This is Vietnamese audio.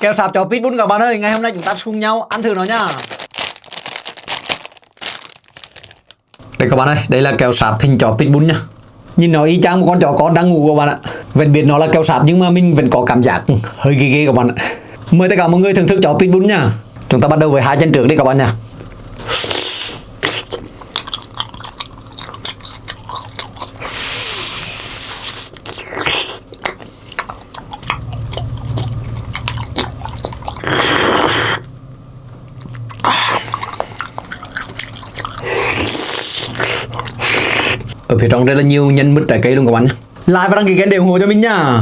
Kèo sạp chó Pitbull các bạn ơi, ngày hôm nay chúng ta cùng nhau ăn thử nó nhá. Đây các bạn ơi, đây là kèo sạp hình chó Pitbull nhá. Nhìn nó y chang một con chó con đang ngủ các bạn ạ. Vẫn biết nó là kèo sạp nhưng mà mình vẫn có cảm giác hơi ghê ghê các bạn ạ. Mời tất cả mọi người thưởng thức chó Pitbull nhá. Chúng ta bắt đầu với hai chân trước đi các bạn nhá. Ở phía trong rất là nhiều nhân mứt trái cây luôn các bạn nhé. Like và đăng ký kênh để ủng hộ cho mình nha.